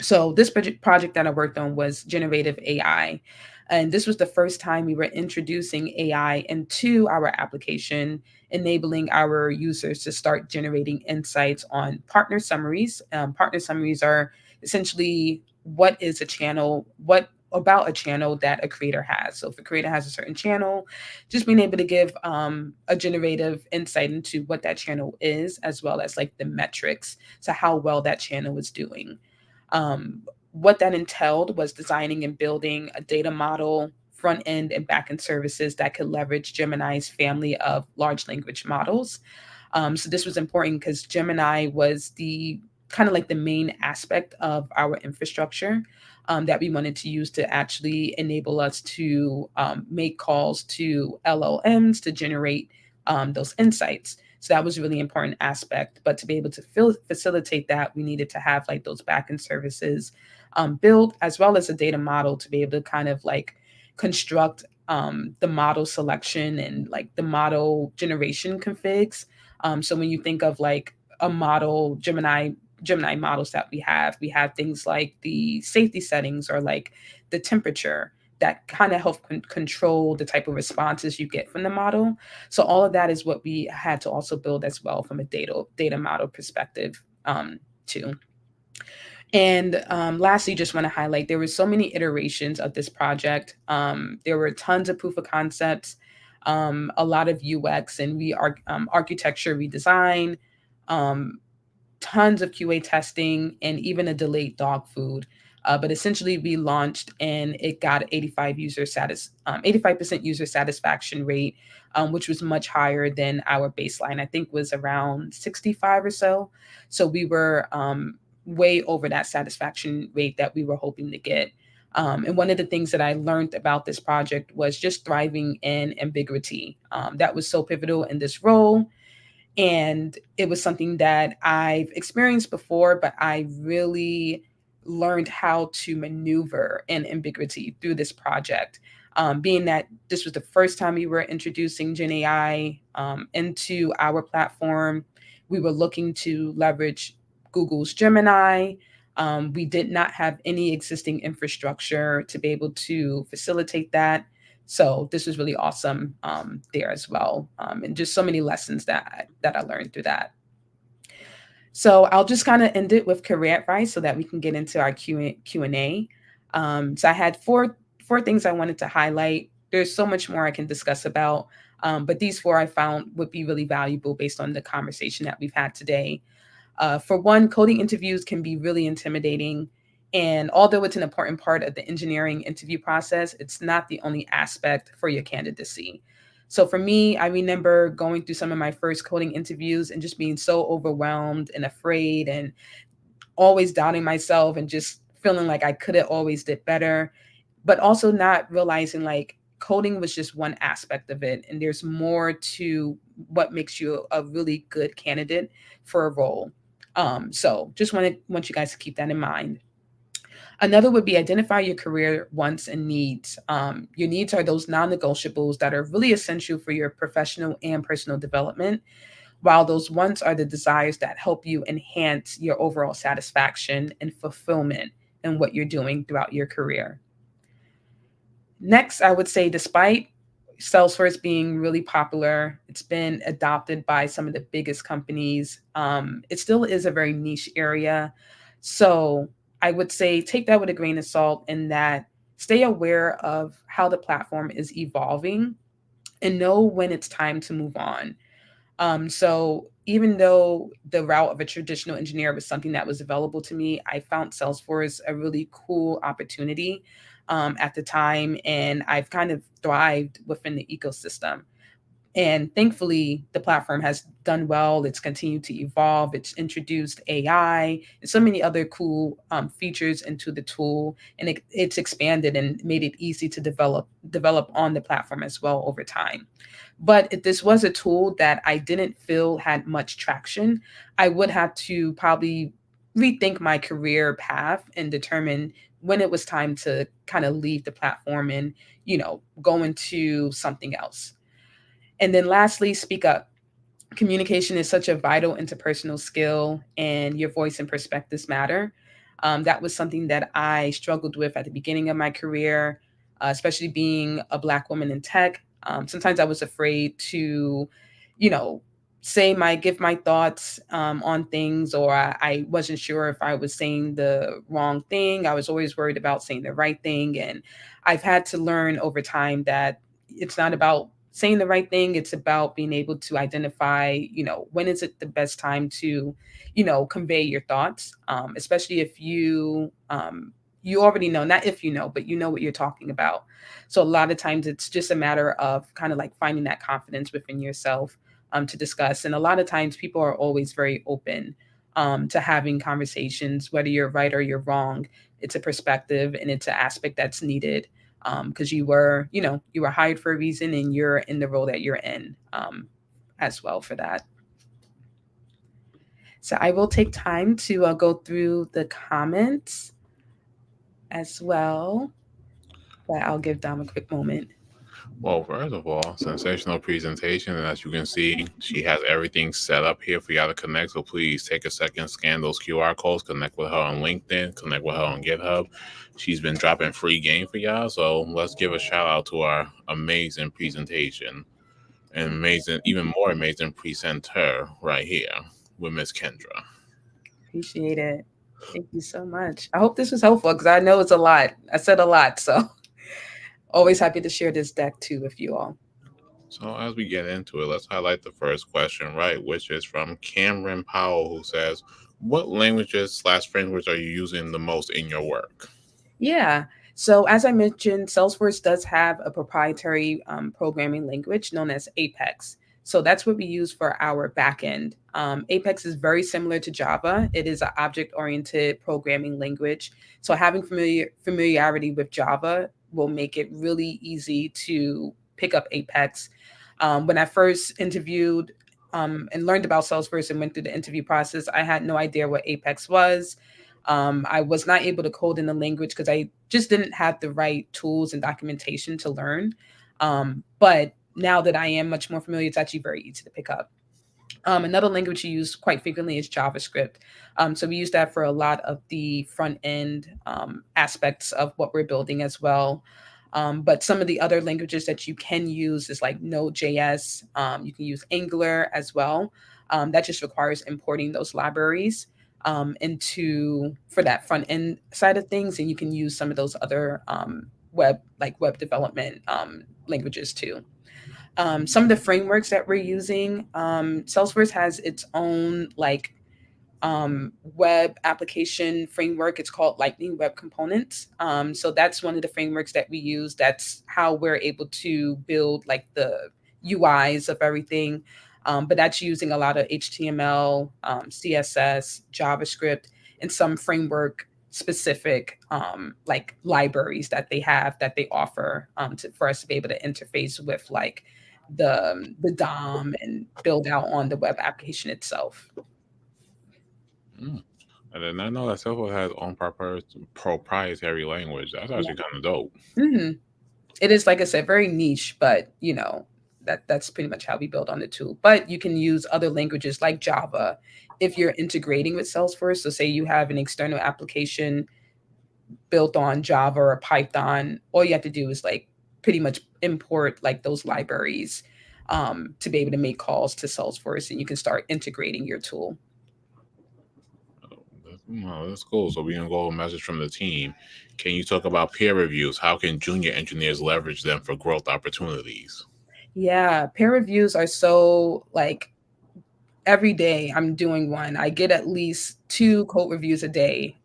So this project that I worked on was generative AI. And this was the first time we were introducing AI into our application, enabling our users to start generating insights on partner summaries. Partner summaries are essentially what is a channel, what about a channel that a creator has. So if a creator has a certain channel, just being able to give a generative insight into what that channel is, as well as like the metrics to how well that channel is doing. um, what that entailed was designing and building a data model, front end and back end services that could leverage Gemini's family of large language models. So this was important because Gemini was the kind of like the main aspect of our infrastructure, that we wanted to use to actually enable us to make calls to LLMs to generate those insights. So that was a really important aspect. But to be able to facilitate that, we needed to have like those backend services built, as well as a data model to be able to kind of like construct the model selection and like the model generation configs. So when you think of like a model, Gemini models that we have things like the safety settings or like the temperature that kind of help control the type of responses you get from the model. So all of that is what we had to also build as well from a data model perspective, too. And lastly, just want to highlight there were so many iterations of this project. There were tons of proof of concepts, a lot of UX and architecture redesign, um, tons of QA testing, and even a delayed dog food. But essentially, we launched and it got 85% user satisfaction rate, which was much higher than our baseline. I think was around 65 or so. So we were way over that satisfaction rate that we were hoping to get. And one of the things that I learned about this project was just thriving in ambiguity. That was so pivotal in this role, and it was something that I've experienced before, but I really learned how to maneuver in ambiguity through this project. Being that this was the first time we were introducing Gen AI into our platform, we were looking to leverage Google's Gemini. We did not have any existing infrastructure to be able to facilitate that. So this was really awesome there as well, and just so many lessons that I learned through that. So I'll just kind of end it with career advice so that we can get into our Q&A. So I had four things I wanted to highlight. There's so much more I can discuss about, but these four I found would be really valuable based on the conversation that we've had today. For one, coding interviews can be really intimidating. And although it's an important part of the engineering interview process, it's not the only aspect for your candidacy. So for me, I remember going through some of my first coding interviews and just being so overwhelmed and afraid and always doubting myself and just feeling like I could have always did better, but also not realizing like coding was just one aspect of it. And there's more to what makes you a really good candidate for a role. So just want you guys to keep that in mind. Another would be identify your career wants and needs. Your needs are those non negotiables that are really essential for your professional and personal development, while those wants are the desires that help you enhance your overall satisfaction and fulfillment in what you're doing throughout your career. Next, I would say, despite Salesforce being really popular, it's been adopted by some of the biggest companies. It still is a very niche area. So I would say take that with a grain of salt, in that stay aware of how the platform is evolving and know when it's time to move on. So even though the route of a traditional engineer was something that was available to me, I found Salesforce a really cool opportunity, at the time, and I've kind of thrived within the ecosystem. And thankfully, the platform has done well. It's continued to evolve. It's introduced AI and so many other cool features into the tool, and it's expanded and made it easy to develop on the platform as well over time. But if this was a tool that I didn't feel had much traction, I would have to probably rethink my career path and determine when it was time to kind of leave the platform and, go into something else. And then lastly, speak up. Communication is such a vital interpersonal skill, and your voice and perspectives matter. That was something that I struggled with at the beginning of my career, especially being a Black woman in tech. Sometimes I was afraid to, you know, give my thoughts on things, or I wasn't sure if I was saying the wrong thing. I was always worried about saying the right thing. And I've had to learn over time that it's not about saying the right thing. It's about being able to identify, when is it the best time to, convey your thoughts, especially if you already know, not if you know, but you know what you're talking about. So a lot of times it's just a matter of kind of like finding that confidence within yourself to discuss. And a lot of times people are always very open to having conversations, whether you're right or you're wrong. It's a perspective and it's an aspect that's needed, because you were hired for a reason and you're in the role that you're in, as well for that. So I will take time to go through the comments as well, but I'll give Dom a quick moment. Well, first of all, sensational presentation. And as you can see, she has everything set up here for y'all to connect. So please take a second, scan those QR codes, connect with her on LinkedIn, connect with her on GitHub. She's been dropping free game for y'all. So let's give a shout out to our amazing presentation and amazing, even more amazing presenter right here with Miss Kendra. Appreciate it. Thank you so much. I hope this was helpful because I know it's a lot. I said a lot, so always happy to share this deck too with you all. So as we get into it, let's highlight the first question, right, which is from Cameron Powell, who says, "What languages/ frameworks are you using the most in your work?" Yeah. So as I mentioned, Salesforce does have a proprietary programming language known as Apex. So that's what we use for our backend. Apex is very similar to Java. It is an object-oriented programming language. So having familiarity with Java will make it really easy to pick up Apex. When I first interviewed and learned about Salesforce and went through the interview process, I had no idea what Apex was. I was not able to code in the language because I just didn't have the right tools and documentation to learn. But now that I am much more familiar, it's actually very easy to pick up. Another language you use quite frequently is JavaScript. So we use that for a lot of the front end aspects of what we're building as well. But some of the other languages that you can use is like Node.js. You can use Angular as well. That just requires importing those libraries into for that front end side of things, and you can use some of those other web development languages too. Some of the frameworks that we're using, Salesforce has its own web application framework. It's called Lightning Web Components. So that's one of the frameworks that we use. That's how we're able to build like the UIs of everything. But that's using a lot of HTML, CSS, JavaScript, and some framework specific like libraries that they have that they offer for us to be able to interface with like the DOM and build out on the web application itself. Mm. I did not know that Salesforce has its own proprietary language. That's actually kind of dope. Hmm. It is, like I said, very niche, but that's pretty much how we build on the tool. But you can use other languages like Java if you're integrating with Salesforce. So say you have an external application built on Java or Python, all you have to do is like pretty much import like those libraries to be able to make calls to Salesforce, and you can start integrating your tool. Oh, that's cool. So we're gonna go over a message from the team. Can you talk about peer reviews? How can junior engineers leverage them for growth opportunities? Yeah, peer reviews are so like every day I'm doing one. I get at least two code reviews a day.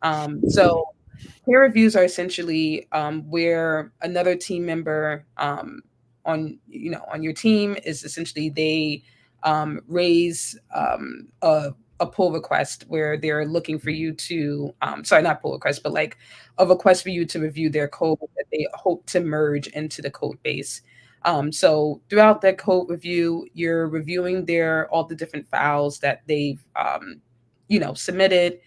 So Peer reviews are essentially where another team member on on your team is essentially they raise a pull request where they're looking for you to sorry, not pull request, but like a request for you to review their code that they hope to merge into the code base. So throughout that code review, you're reviewing their all the different files that they've submitted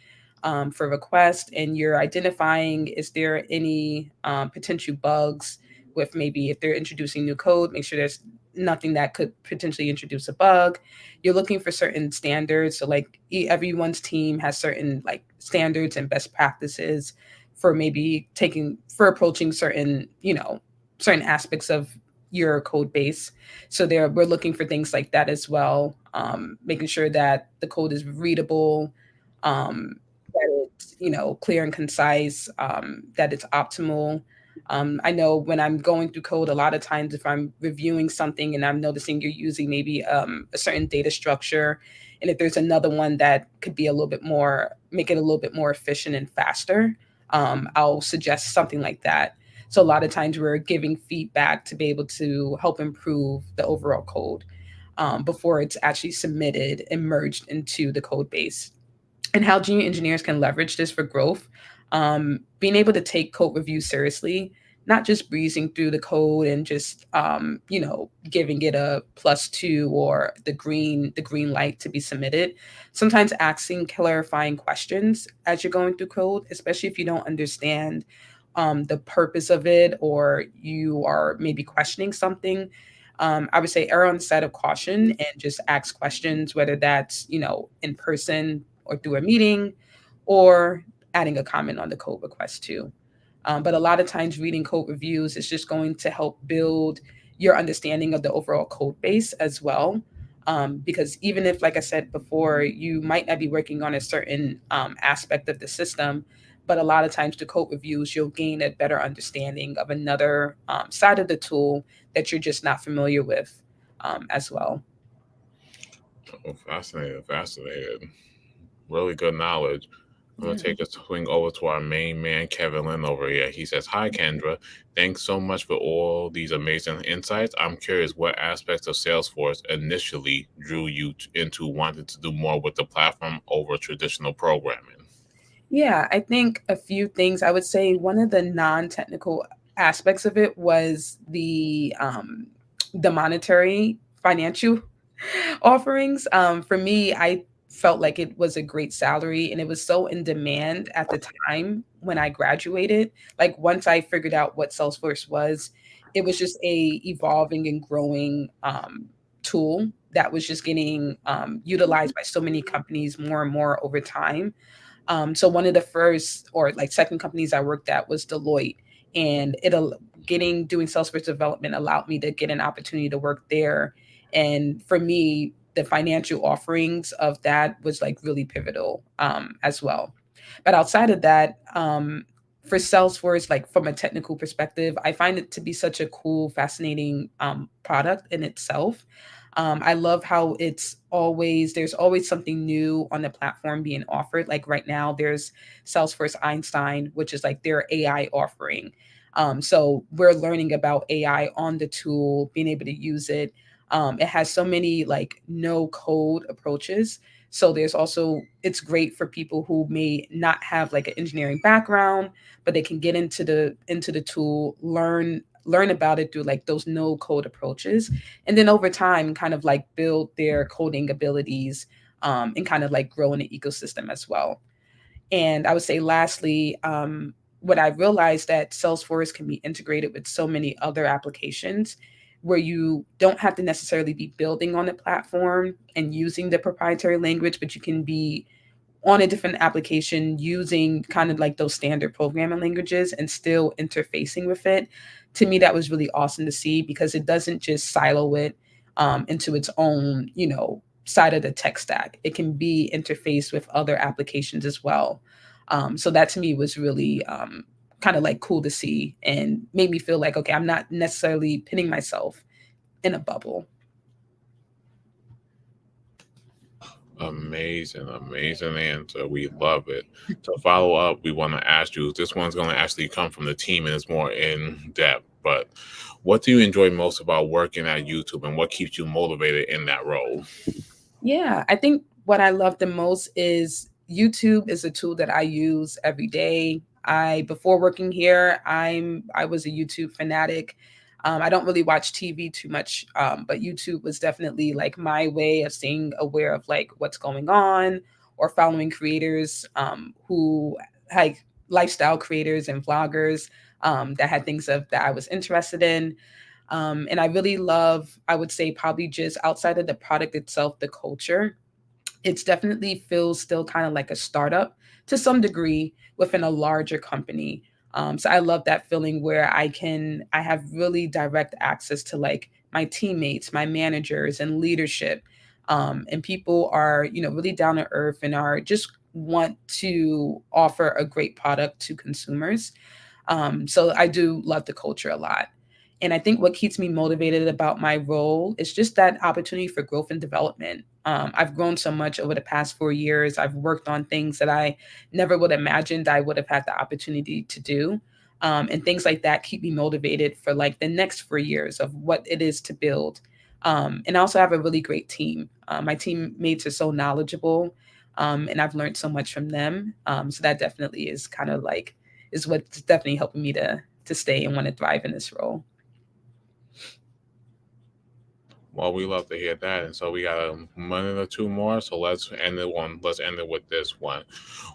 for request, and you're identifying is there any potential bugs with maybe if they're introducing new code, make sure there's nothing that could potentially introduce a bug. You're looking for certain standards, so like everyone's team has certain like standards and best practices for maybe taking for approaching certain certain aspects of your code base. So there we're looking for things like that as well, making sure that the code is readable, um, that it's clear and concise, that it's optimal. I know when I'm going through code, a lot of times if I'm reviewing something and I'm noticing you're using maybe a certain data structure, and if there's another one that could be a little bit more, make it a little bit more efficient and faster, I'll suggest something like that. So a lot of times we're giving feedback to be able to help improve the overall code before it's actually submitted and merged into the code base. And how junior engineers can leverage this for growth. Being able to take code review seriously, not just breezing through the code and just giving it a +2 or the green light to be submitted. Sometimes asking clarifying questions as you're going through code, especially if you don't understand the purpose of it or you are maybe questioning something. I would say err on the side of caution and just ask questions, whether that's in person or through a meeting, or adding a comment on the code request too. But a lot of times, reading code reviews is just going to help build your understanding of the overall code base as well. Because even if, like I said before, you might not be working on a certain aspect of the system, but a lot of times the code reviews, you'll gain a better understanding of another side of the tool that you're just not familiar with as well. Oh, fascinating, fascinating. Really good knowledge. I'm gonna Yeah. take a swing over to our main man, Kevin Lynn, over here. He says, "Hi, Kendra. Thanks so much for all these amazing insights. I'm curious what aspects of Salesforce initially drew you into wanting to do more with the platform over traditional programming." Yeah, I think a few things. I would say one of the non-technical aspects of it was the monetary financial offerings. For me, I felt like it was a great salary and it was so in demand at the time when I graduated. Like once I figured out what Salesforce was, it was just a evolving and growing tool that was just getting utilized by so many companies more and more over time. So one of the first or like second companies I worked at was Deloitte, and getting doing Salesforce development allowed me to get an opportunity to work there. And for me, the financial offerings of that was like really pivotal as well. But outside of that, for Salesforce, like from a technical perspective, I find it to be such a cool, fascinating product in itself. I love how there's always something new on the platform being offered. Like right now, there's Salesforce Einstein, which is like their AI offering. So we're learning about AI on the tool, being able to use it. It has so many like no code approaches. So there's also it's great for people who may not have like an engineering background, but they can get into the tool, learn about it through like those no code approaches, and then over time kind of like build their coding abilities, and kind of like grow in the ecosystem as well. And I would say lastly, what I realized that Salesforce can be integrated with so many other applications where you don't have to necessarily be building on the platform and using the proprietary language, but you can be on a different application using kind of like those standard programming languages and still interfacing with it. To me, that was really awesome to see because it doesn't just silo it into its own, side of the tech stack. It can be interfaced with other applications as well. So that to me was really kind of like cool to see and made me feel like, okay, I'm not necessarily pinning myself in a bubble. Amazing, amazing answer. We love it. To follow up, we want to ask you, this one's going to actually come from the team and it's more in depth, but what do you enjoy most about working at YouTube and what keeps you motivated in that role? Yeah, I think what I love the most is YouTube is a tool that I use every day. I before working here, I was a YouTube fanatic. I don't really watch TV too much, but YouTube was definitely like my way of staying aware of like what's going on or following creators who like lifestyle creators and vloggers that had things of that I was interested in. And I really love, I would say, probably just outside of the product itself, the culture. It's definitely feels still kind of like a startup to some degree within a larger company. So I love that feeling where I have really direct access to like my teammates, my managers, and leadership. And people are, really down to earth and are just want to offer a great product to consumers. So I do love the culture a lot. And I think what keeps me motivated about my role is just that opportunity for growth and development. I've grown so much over the past 4 years. I've worked on things that I never would have imagined I would have had the opportunity to do. And things like that keep me motivated for like the next 4 years of what it is to build. And I also have a really great team. My teammates are so knowledgeable, and I've learned so much from them. So that definitely is kind of like is what's definitely helping me to stay and want to thrive in this role. Well, we love to hear that. And so we got a minute or two more. So let's end it with this one.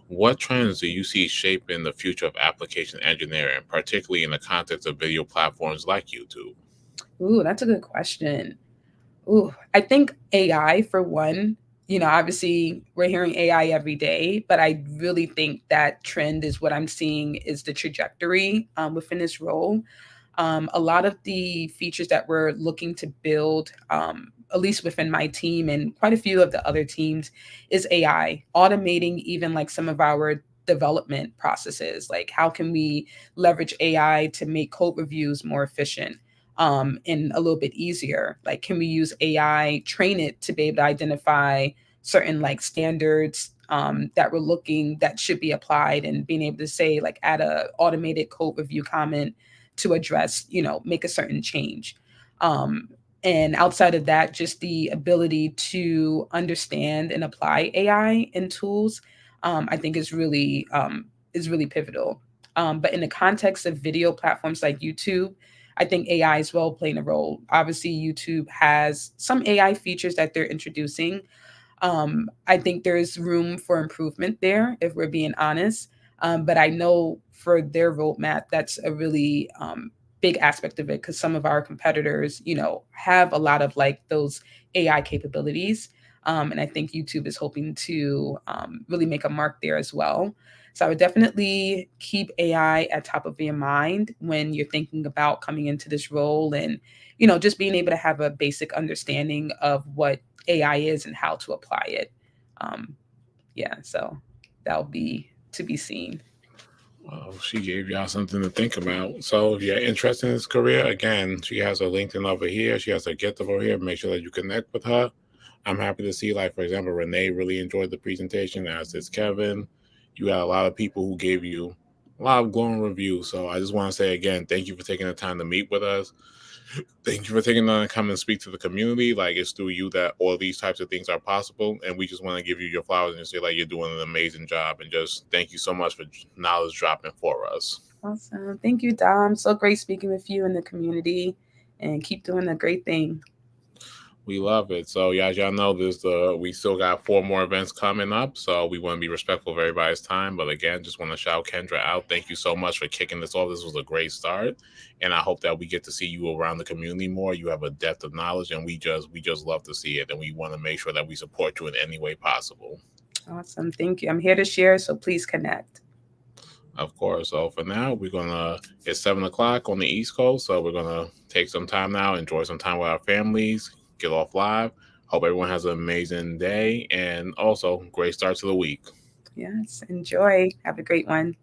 What trends do you see shaping the future of application engineering, particularly in the context of video platforms like YouTube? Ooh, that's a good question. Ooh, I think AI for one. Obviously we're hearing AI every day, but I really think that trend is what I'm seeing is the trajectory within this role. A lot of the features that we're looking to build, at least within my team and quite a few of the other teams, is AI, automating even like some of our development processes. Like, how can we leverage AI to make code reviews more efficient? And a little bit easier. Like, can we use AI, train it to be able to identify certain like standards that we're looking that should be applied, and being able to say like add a automated code review comment to address, make a certain change. Um, and outside of that, just the ability to understand and apply AI and tools, I think is really pivotal. But in the context of video platforms like YouTube, I think AI is well playing a role. Obviously, YouTube has some AI features that they're introducing. I think there's room for improvement there, if we're being honest. But I know for their roadmap, that's a really big aspect of it, because some of our competitors, have a lot of like those AI capabilities. And I think YouTube is hoping to really make a mark there as well. So I would definitely keep AI at top of your mind when you're thinking about coming into this role, and just being able to have a basic understanding of what AI is and how to apply it. Um, yeah, so that'll be to be seen. Well, she gave y'all something to think about. So if you're interested in this career, again, she has her LinkedIn over here. She has her Get over here. Make sure that you connect with her. I'm happy to see, like, for example, Renee really enjoyed the presentation, as did Kevin. You got a lot of people who gave you a lot of glowing reviews. So I just want to say again, thank you for taking the time to meet with us. Thank you for taking on and come and speak to the community. Like, it's through you that all these types of things are possible, and we just want to give you your flowers and say like you're doing an amazing job. And just thank you so much for knowledge dropping for us. Awesome. Thank you, Dom. So great speaking with you in the community, and keep doing a great thing. We love it. So, yeah, as y'all know, we still got four more events coming up. So we want to be respectful of everybody's time. But again, just want to shout Kendra out. Thank you so much for kicking this off. This was a great start, and I hope that we get to see you around the community more. You have a depth of knowledge, and we just love to see it. And we want to make sure that we support you in any way possible. Awesome. Thank you. I'm here to share, so please connect. Of course. So for now, it's 7 o'clock on the East Coast. So we're gonna take some time now, enjoy some time with our families, get off live. Hope everyone has an amazing day and also great start to the week. Yes. Enjoy. Have a great one.